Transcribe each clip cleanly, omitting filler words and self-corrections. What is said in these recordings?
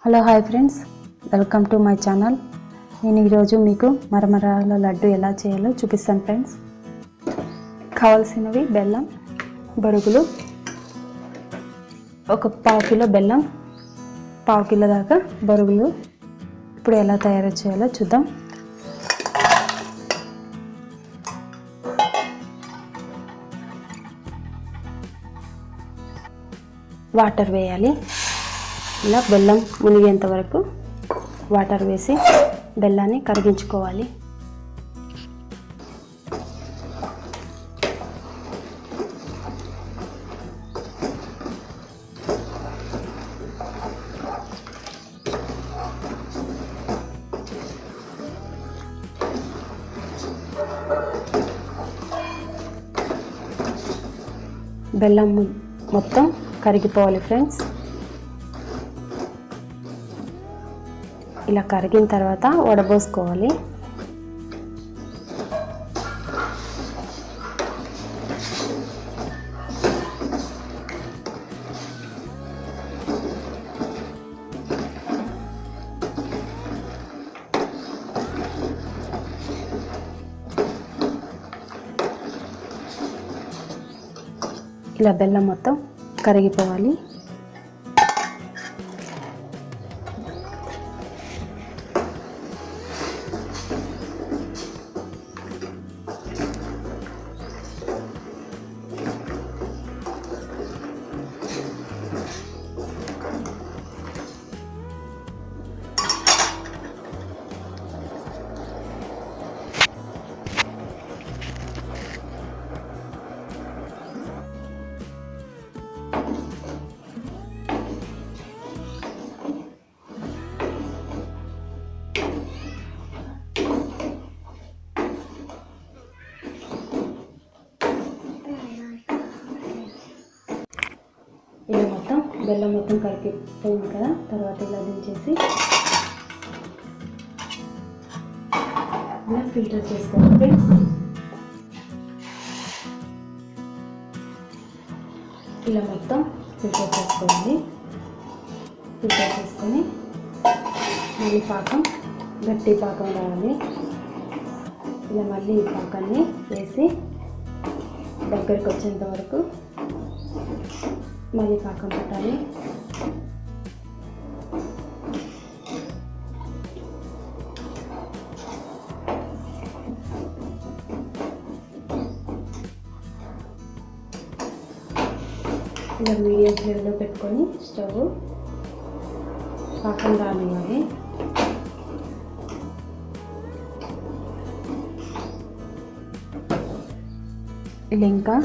Hello hi friends, welcome to my channel. నేను ఈరోజు మీకు మరమరాల లడ్డు ఎలా చేయాలో చూపిస్తాను ఫ్రెండ్స్. కావాల్సినవి బెల్లం, బరుగులు, ఒక పావు కిలో బెల్లం, పావు కిలో దాకా బరుగులు. ఇప్పుడు ఎలా తయారు చేయాలో చూద్దాం. వాటర్ వేయాలి. ఇలా బెల్లం మునిగేంత వరకు వాటర్ వేసి బెల్లాన్ని కరిగించుకోవాలి. బెల్లం మొత్తం కరిగిపోవాలి ఫ్రెండ్స్. ఇలా కరిగిన తర్వాత వడబోసుకోవాలి. ఇలా బెల్లం మొత్తం కరిగిపోవాలి. ఇలా మొత్తం బెల్లం మొత్తం కరిగిపోయింది కదా. తర్వాత ఇలా దించేసి ఇలా ఫిల్టర్ చేసుకోవాలి ఫ్రెండ్స్. ఇలా మొత్తం ఫిల్టర్ చేసుకోవాలి. ఫిల్టర్ చేసుకొని మళ్ళీ పాకం, గట్టి పాకం రావాలి. ఇలా మళ్ళీ ఈ పాకాన్ని వేసి దగ్గరికి వచ్చేంత వరకు మళ్ళీ పాకం పెట్టాలి. ఇలా మీడియం ఫ్లేమ్లో పెట్టుకొని స్టవ్ పాకం రానివ్వాలి. ఇలా ఇంకా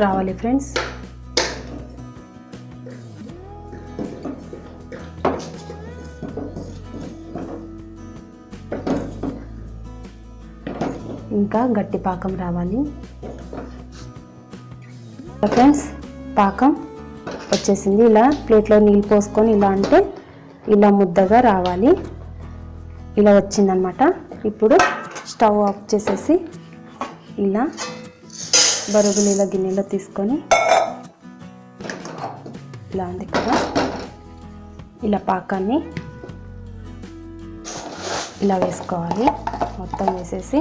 రావాలి ఫ్రెండ్స్. ఇంకా గట్టి పాకం రావాలి ఫ్రెండ్స్. పాకం వచ్చేసింది. ఇలా ప్లేట్లో నీళ్ళు పోసుకొని ఇలా అంటే ఇలా ముద్దగా రావాలి. ఇలా వచ్చిందనమాట. ఇప్పుడు స్టవ్ ఆఫ్ చేసేసి ఇలా బరుగులు ఇలా గిన్నెలో తీసుకొని ఇలా ఉంది కదా, ఇలా పాకాన్ని ఇలా వేసుకోవాలి. మొత్తం వేసేసి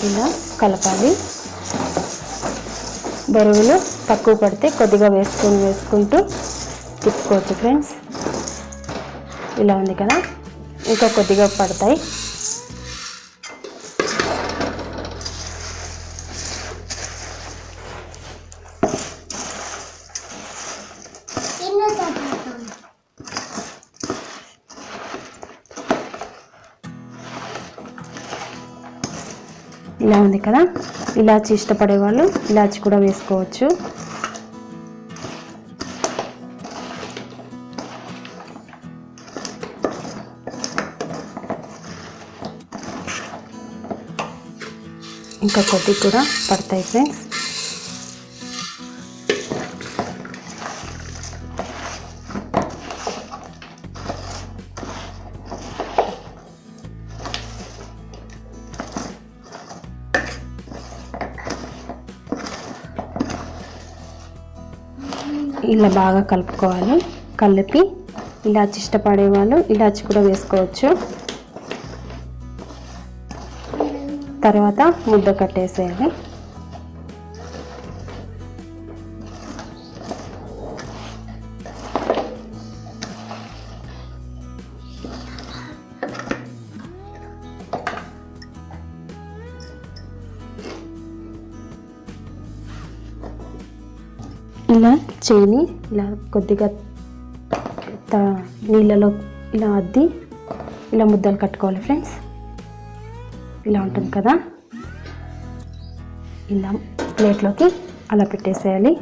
ఇలా కలపాలి. బరుగులు తక్కువ పడితే కొద్దిగా వేసుకుంటూ తిప్పుకోవచ్చు ఫ్రెండ్స్. ఇలా ఉంది కదా, ఇంకా కొద్దిగా పడతాయి. ఇలా ఉంది కదా. ఇలాచి ఇష్టపడే వాళ్ళు ఇలాచి కూడా వేసుకోవచ్చు. ఇంకా కొద్ది కూడా పడతాయి ఫ్రెండ్స్. ఇలా బాగా కలుపుకోవాలి. కలిపి ఇలాచి ఇష్టపడే వాళ్ళు ఇలాచి కూడా వేసుకోవచ్చు. తర్వాత ముద్ద కట్టేసేయాలి. ఇలా చేని ఇలా కొద్దిగా నీళ్ళలో ఇలా అద్ది ఇలా ముద్దలు కట్టుకోవాలి ఫ్రెండ్స్. ఇలా ఉంటుంది కదా, ఇలా ప్లేట్లోకి అలా పెట్టేసేయాలి.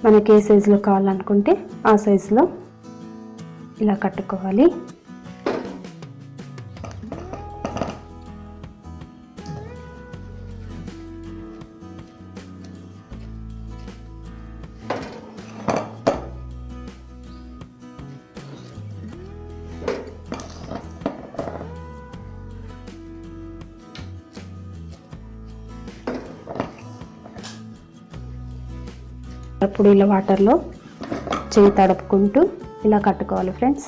మనకి ఏ సైజులో కావాలనుకుంటే ఆ సైజులో ఇలా కట్టుకోవాలి. అప్పుడు ఇలా వాటర్లో చేయి తడుపుకుంటూ ఇలా కట్టుకోవాలి ఫ్రెండ్స్.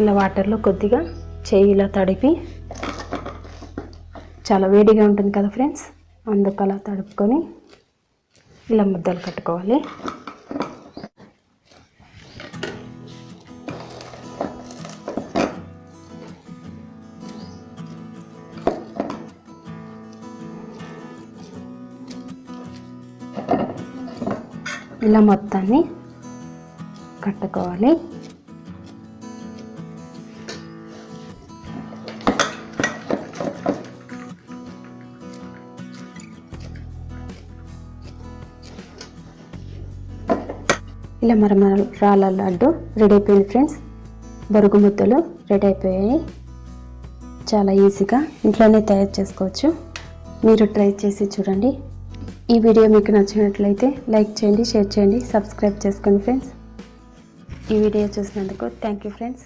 ఇలా వాటర్లో కొద్దిగా చేయి ఇలా తడిపి, చాలా వేడిగా ఉంటుంది కదా ఫ్రెండ్స్, అందుకు అలా తడుపుకొని ఇలా ముద్దలు కట్టుకోవాలి. ఇలా మొత్తాన్ని కట్టుకోవాలి. ఇలా మరమరాల లడ్డు రెడీ అయిపోయింది ఫ్రెండ్స్. బరుగు ముద్దలు రెడీ అయిపోయాయి. చాలా ఈజీగా ఇంట్లోనే తయారు చేసుకోవచ్చు. మీరు ట్రై చేసి చూడండి. ఈ వీడియో మీకు నచ్చినట్లయితే లైక్ చేయండి, షేర్ చేయండి, సబ్స్క్రైబ్ చేసుకోండి ఫ్రెండ్స్. ఈ వీడియో చూసినందుకు థ్యాంక్ యూ ఫ్రెండ్స్.